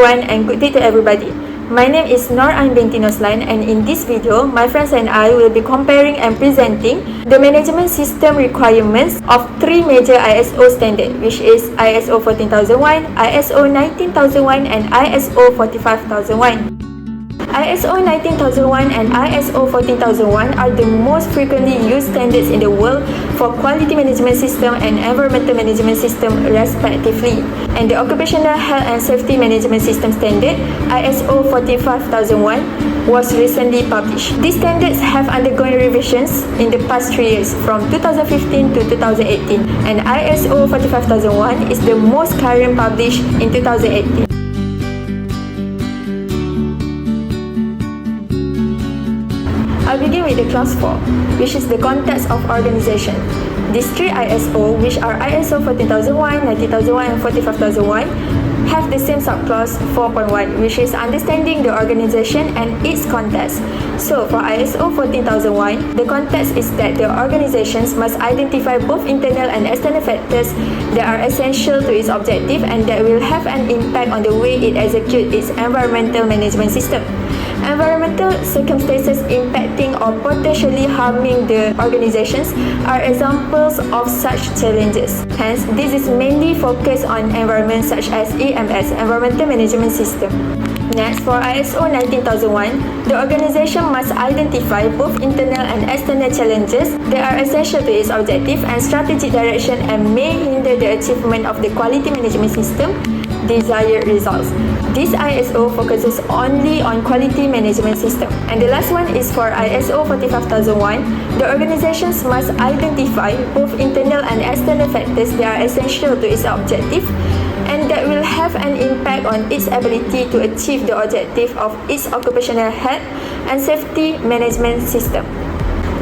everyone and good day to everybody. My name is Nur Ain binti Noslan, and in this video, my friends and I will be comparing and presenting the management system requirements of three major ISO standards, which is ISO 14001, ISO 19001 and ISO 45001. ISO 19001 and ISO 14001 are the most frequently used standards in the world for quality management system and environmental management system respectively. And the Occupational Health and Safety Management System Standard, ISO 45001, was recently published. These standards have undergone revisions in the past 3 years, from 2015 to 2018, and ISO 45001 is the most current published in 2018. I'll begin with the class 4, which is the context of organization. These three ISO, which are ISO 14001, 19001 and 45001, have the same subclause 4.1, which is understanding the organization and its context. So for ISO 14001, the context is that the organizations must identify both internal and external factors that are essential to its objective and that will have an impact on the way it executes its environmental management system. Environmental circumstances impacting or potentially harming the organizations are examples of such challenges. Hence, this is mainly focused on environments such as EMS, Environmental Management System. Next, for ISO 19001, the organization must identify both internal and external challenges that are essential to its objective and strategic direction and may hinder the achievement of the quality management system desired results. This ISO focuses only on quality management system. And the last one is for ISO 45001. The organizations must identify both internal and external factors that are essential to its objective and that will have an impact on its ability to achieve the objective of its occupational health and safety management system.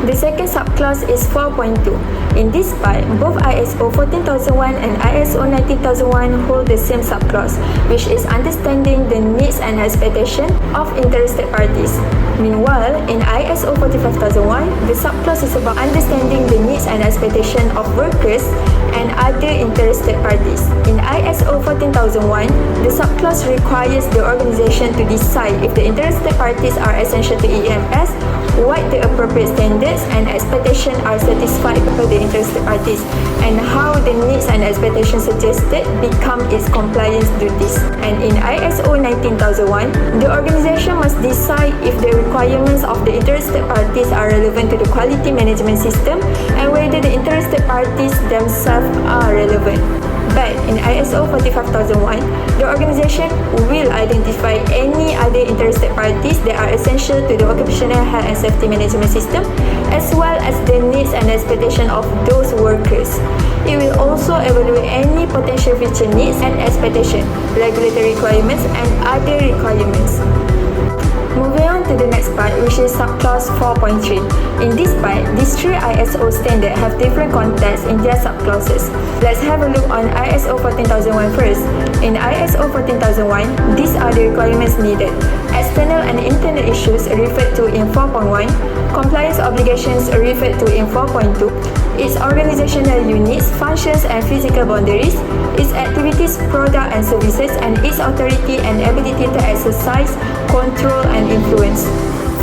The second subclass is 4.2. In this part, both ISO 14001 and ISO 19001 hold the same subclass, which is understanding the needs and expectations of interested parties. Meanwhile, in ISO 45001, the subclass is about understanding the needs and expectations of workers and other interested parties. In ISO 14001, the subclass requires the organization to decide if the interested parties are essential to EMS, what the appropriate standards and expectations are satisfied by the interested parties, and how the needs and expectations suggested become its compliance duties. And in ISO 19001, the organization must decide if the requirements of the interested parties are relevant to the quality management system and whether the interested parties themselves are relevant. But in ISO 45001, the organization will identify any other interested parties that are essential to the occupational health and safety management system, as well as the needs and expectations of those workers. It will also evaluate any potential future needs and expectations, regulatory requirements, and other requirements. Moving on to the next part, which is subclass 4.3. In this part, these three ISO standards have different contexts in their subclasses. Let's have a look on ISO 14001 first. In ISO 14001, these are the requirements needed. External and internal issues referred to in 4.1, compliance obligations referred to in 4.2, its organizational units, functions and physical boundaries, its activities, product and services, and its authority and ability to exercise, control and influence.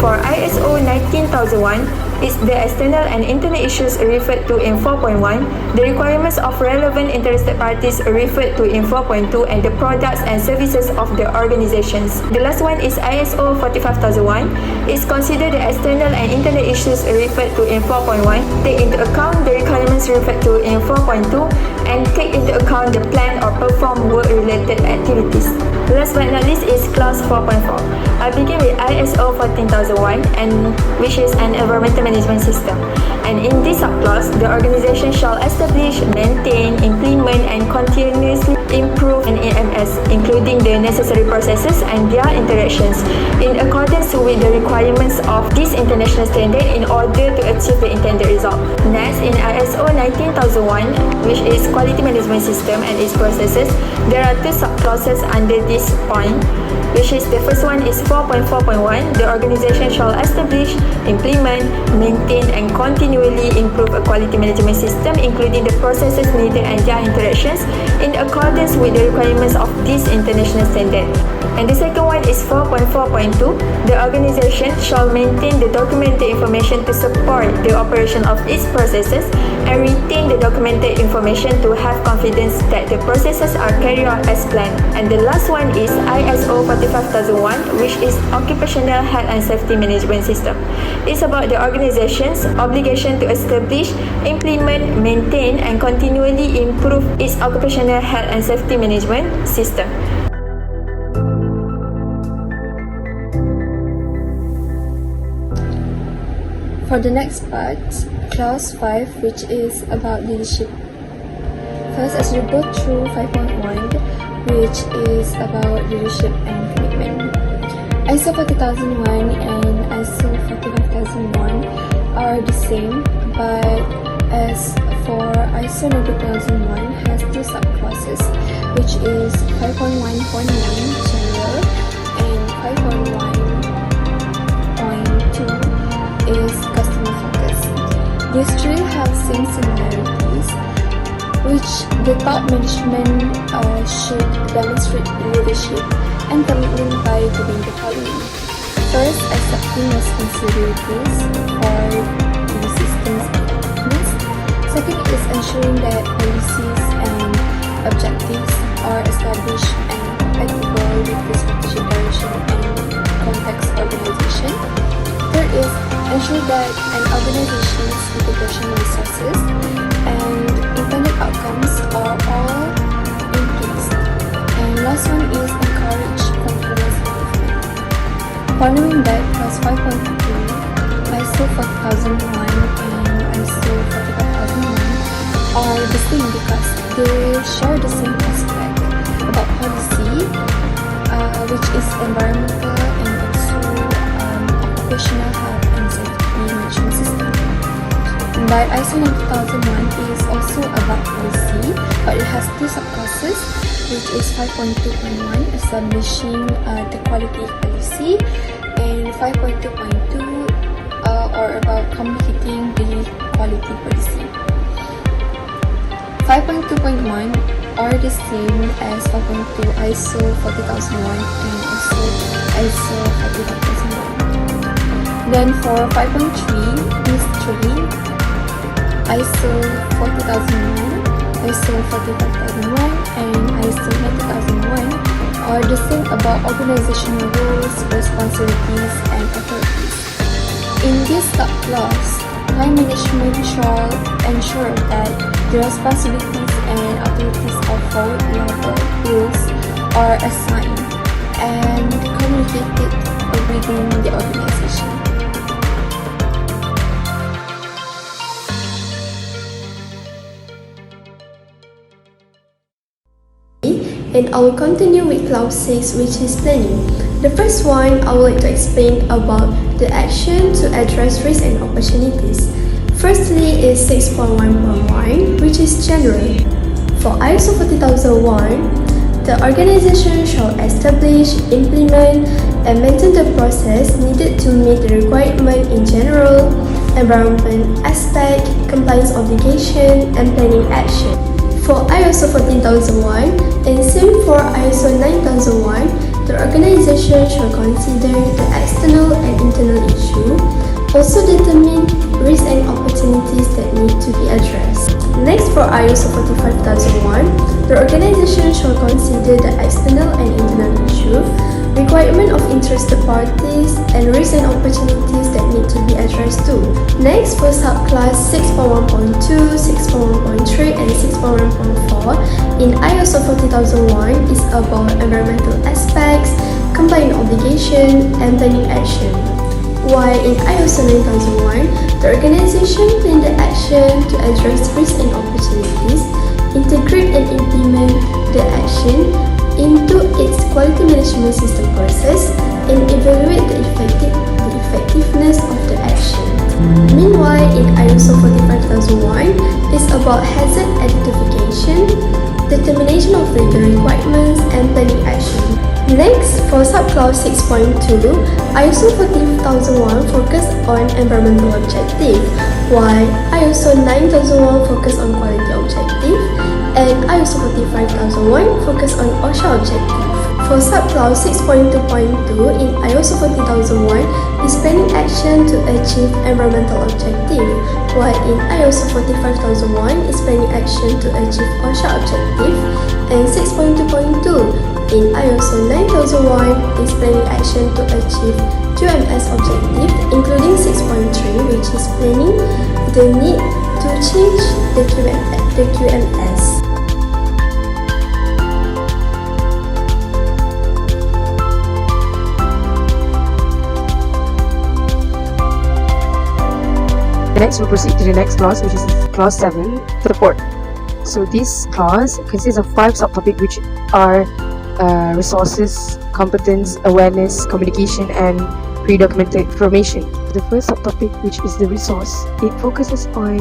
For ISO 19001, it's the external and internal issues referred to in 4.1, the requirements of relevant interested parties referred to in 4.2, and the products and services of the organizations. The last one is ISO 45001. It's considered the external and internal issues referred to in 4.1, take into account the requirements referred to in 4.2, and take into account the plan or perform work-related activities. Last but not least is class 4.4. I'll begin with ISO 14001, which is an environmental management system. And in this subclass, the organization shall establish, maintain, implement, and continuously improve an EMS, including the necessary processes and their interactions, in accordance with the requirements of this international standard in order to achieve the intended result. Next, in ISO 19001, which is quality management system and its processes, there are two subclasses under this point, which is the first one is 4.4.1. The organization shall establish, implement, maintain and continually improve a quality management system, including the processes needed and their interactions, in accordance with the requirements of this international standard. And the second one is 4.4.2. The organization shall maintain the documented information to support the operation of its processes and retain the documented information to have confidence that the processes are carried out as planned. And the last one is ISO 45001, which is Occupational Health and Safety Management System. It's about the organization's obligation to establish, implement, maintain, and continually improve its occupational health and safety management system. For the next part, clause 5, which is about leadership. First, as you go through 5.1, which is about leadership and commitment. ISO 40001 and ISO 45001 are the same, but as for ISO 9001 has two subclasses, which is 5.1.1 general and 5.1.2 is customer focused. These three have same similarities, which the top management should demonstrate leadership and commitment by doing the following. First, accepting responsibilities for the system's effectiveness. Second is ensuring that policies and objectives are established and compatible with the strategic direction and context organization. Third is ensure that an organization's integration resources and intended outcomes are all in place. And last one is encourage continuous improvement. Following that, clause 5.2, ISO 40001 and ISO 45001 are the same because they share the same aspect about policy, which is environmental and also occupational health and safety management system. But ISO 9001 is also about policy, but it has two subclasses, which is 5.2.1 establishing the quality policy and 5.2.2 are about communicating the quality policy. 5.2.1 are the same as 5.2 ISO 40001 and also ISO 45001. Then for 5.3, these three, ISO 40001, ISO 45001 and ISO 9001 are the same about organizational roles, responsibilities and authorities. In this subclause, time management shall ensure that the responsibilities and authorities of forward-level roles are assigned and communicated within the organization. And I will continue with clause 6, which is planning. The first one, I would like to explain about the action to address risks and opportunities. Firstly is 6.1.1, which is general. For ISO 40001, the organization shall establish, implement, and maintain the process needed to meet the requirement in general, environment aspect, compliance obligation, and planning action. For ISO 14001 and same for ISO 9001, the organization shall consider the external and internal issue, also determine risks and opportunities that need to be addressed. Next, for ISO 45001, the organization shall consider the external and internal issue, requirement of interested parties, and risks and opportunities that need to be addressed too. Next, for subclass 6.1.2, 6.1.3, and 6.1.4 in ISO 40001 is about environmental aspects, compliance obligation, and planning action. While in ISO 9001, the organization plan the action to address risks and opportunities, integrate and implement the action into its quality management system process, and evaluate the effectiveness of the action. Meanwhile, in ISO 45001, it's about hazard identification. coordination, determination of legal requirements, and planning action. Next, for subclause 6.2, ISO 40001 focus on environmental objective, while ISO 9001 focus on quality objective, and ISO 45001 focus on OSHA objective. For subclause 6.2.2 in ISO 40001 is planning action to achieve environmental objective, while in ISO 45001 is planning action to achieve OSHA objective, and 6.2.2 in ISO 9001 is planning action to achieve QMS objective, including 6.3, which is planning the need to change the QMS. Next, we'll proceed to the next clause, which is clause 7, support. So this clause consists of 5 subtopics, which are resources, competence, awareness, communication, and pre-documented information. The first subtopic, which is the resource, it focuses on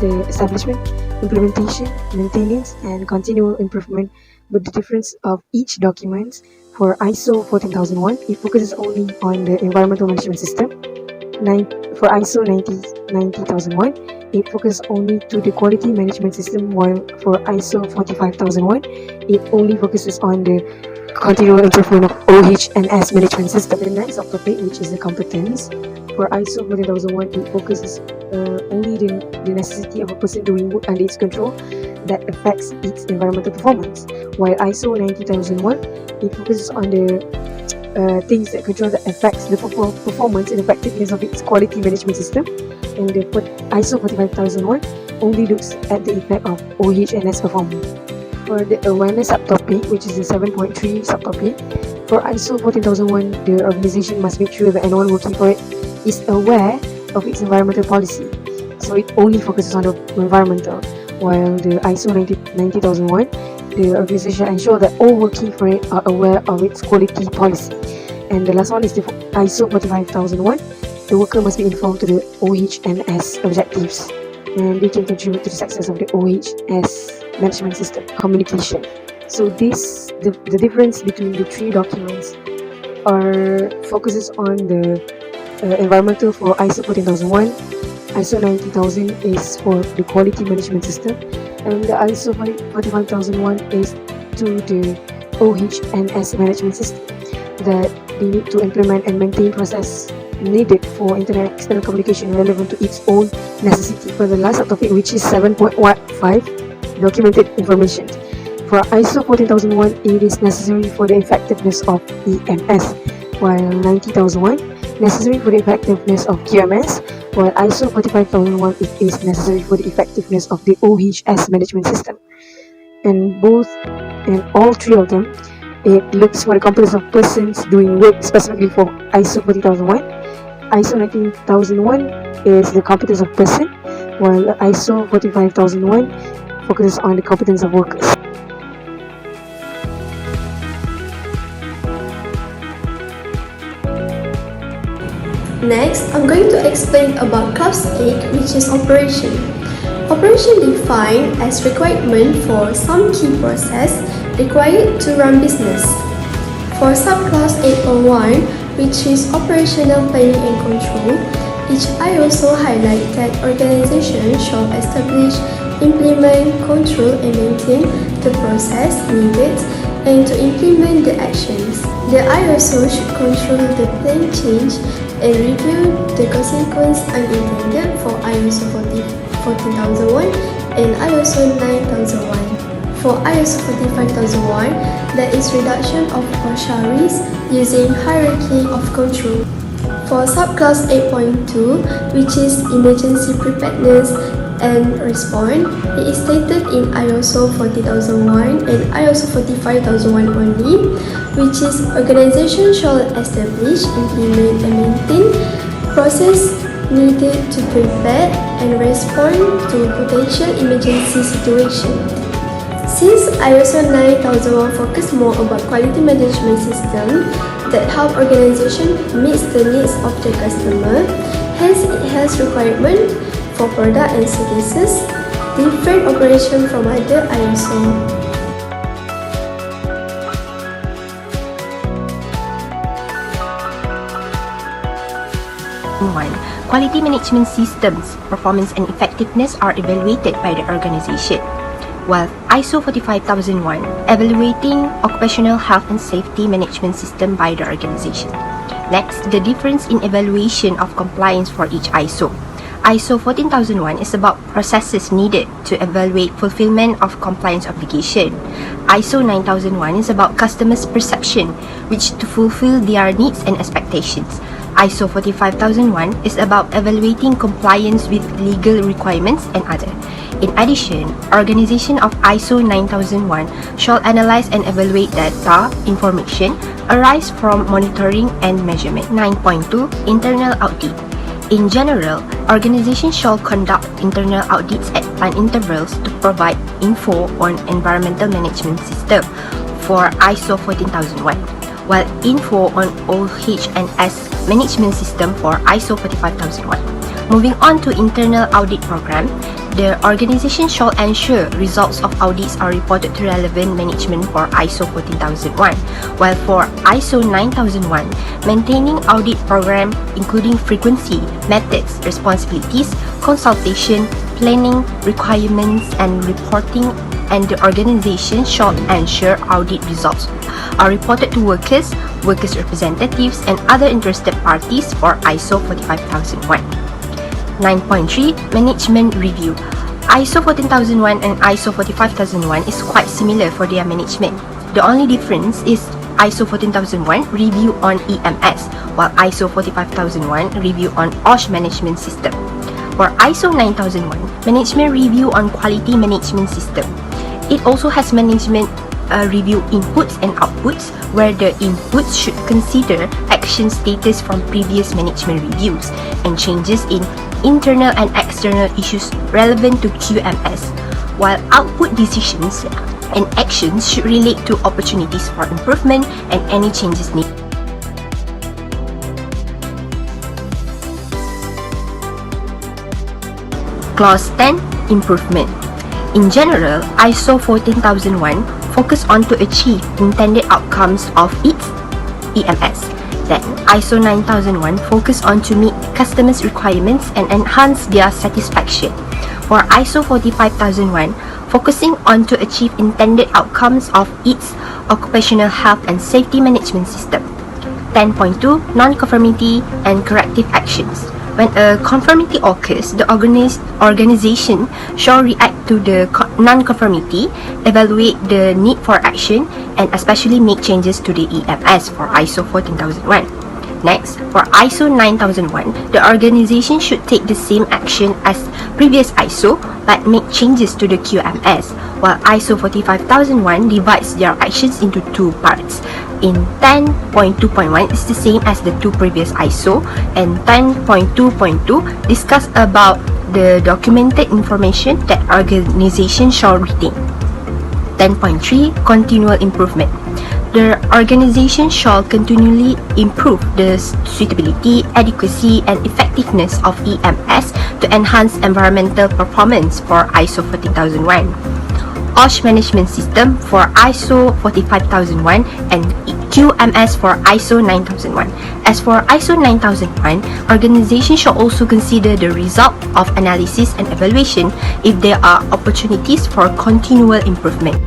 the establishment, implementation, maintenance, and continual improvement. But the difference of each document, for ISO 14001, it focuses only on the environmental management system. For ISO 90001, it focuses only to the quality management system, while for ISO 45001, it only focuses on the continual improvement of OH&S management system. The next subtopic, which is the competence, for ISO 14001, it focuses only the necessity of a person doing work under its control that affects its environmental performance, while ISO 90001, it focuses on the things that control that affects the performance and effectiveness of its quality management system, and the ISO 45001 only looks at the effect of OH&S performance. For the awareness subtopic, which is the 7.3 subtopic, for ISO 14001, the organization must make sure that anyone working for it is aware of its environmental policy, so it only focuses on the environmental, while the ISO 90001, the organization ensures that all working for it are aware of its quality policy. And the last one is the ISO 45001. The worker must be informed to the OH&S objectives, and they can contribute to the success of the OH&S management system. Communication. So the difference between the 3 documents focuses on the environmental for ISO 14001, ISO 90000 is for the quality management system, and the ISO 45001 is to the OH&S management system, that they need to implement and maintain process needed for internet external communication relevant to its own necessity. For the last subtopic, which is 7.5, documented information. For ISO 14001, it is necessary for the effectiveness of EMS, while 90001 necessary for the effectiveness of QMS, while ISO 45001 it is necessary for the effectiveness of the OH&S management system. And all 3 of them, it looks for the competence of persons doing work specifically for ISO 40001. ISO 19001 is the competence of person, while ISO 45001 focuses on the competence of workers. Next, I'm going to explain about clause 8, which is operation. Operation defined as requirement for some key process required to run business. For subclause 8.1, which is operational planning and control, each ISO highlight that organizations shall establish, implement, control, and maintain the process needed and to implement the actions. The ISO should control the plan change and review the consequence unintended for ISO 14001 and ISO 9001. For ISO 45001, there is reduction of OSHA risk using hierarchy of control. For subclass 8.2, which is emergency preparedness and response, it is stated in ISO 40001 and ISO 45001 only, which is organization shall establish, implement and maintain process needed to prepare and respond to potential emergency situation. Since ISO 9001 focus more about quality management system that help organization meet the needs of the customer, hence it has requirement for product and services different operation from other ISO. 1. Quality management systems, performance and effectiveness are evaluated by the organization, while ISO 45001 evaluating occupational health and safety management system by the organization. Next, the difference in evaluation of compliance for each ISO. ISO 14001 is about processes needed to evaluate fulfillment of compliance obligation. ISO 9001 is about customers' perception, which to fulfill their needs and expectations. ISO 45001 is about evaluating compliance with legal requirements and other. In addition, organization of ISO 9001 shall analyze and evaluate data, information arise from monitoring and measurement. 9.2 Internal Audit. In general, organizations shall conduct internal audits at planned intervals to provide info on environmental management system for ISO 14001, while info on OH&S management system for ISO 45001. Moving on to internal audit program, the organization shall ensure results of audits are reported to relevant management for ISO 14001, while for ISO 9001, maintaining audit program including frequency, methods, responsibilities, consultation, planning, requirements, and reporting, and the organization shall ensure audit results are reported to workers representatives, and other interested parties for ISO 45001. 9.3 Management Review. ISO 14001 and ISO 45001 is quite similar for their management. The only difference is ISO 14001 review on EMS, while ISO 45001 review on OSH management system. For ISO 9001, management review on quality management system. It also has management review inputs and outputs, where the inputs should consider action status from previous management reviews and changes in internal and external issues relevant to QMS, while output decisions and actions should relate to opportunities for improvement and any changes needed. Clause 10 Improvement. In general, ISO 14001 focus on to achieve intended outcomes of its EMS. Then, ISO 9001 focus on to meet customers' requirements and enhance their satisfaction. For ISO 45001, focusing on to achieve intended outcomes of its occupational health and safety management system. 10.2 Non-conformity and corrective actions. When a conformity occurs, the organization shall react to the non-conformity, evaluate the need for action, and especially make changes to the EMS for ISO 14001. Next, for ISO 9001, the organization should take the same action as previous ISO but make changes to the QMS, while ISO 45001 divides their actions into two parts. In 10.2.1 is the same as the two previous ISO, and 10.2.2 discuss about the documented information that organization shall retain. 10.3 Continual improvement. The organization shall continually improve the suitability, adequacy, and effectiveness of EMS to enhance environmental performance for ISO 14001. OSH management system for ISO 45001 and QMS for ISO 9001. As for ISO 9001, organizations shall also consider the result of analysis and evaluation if there are opportunities for continual improvement.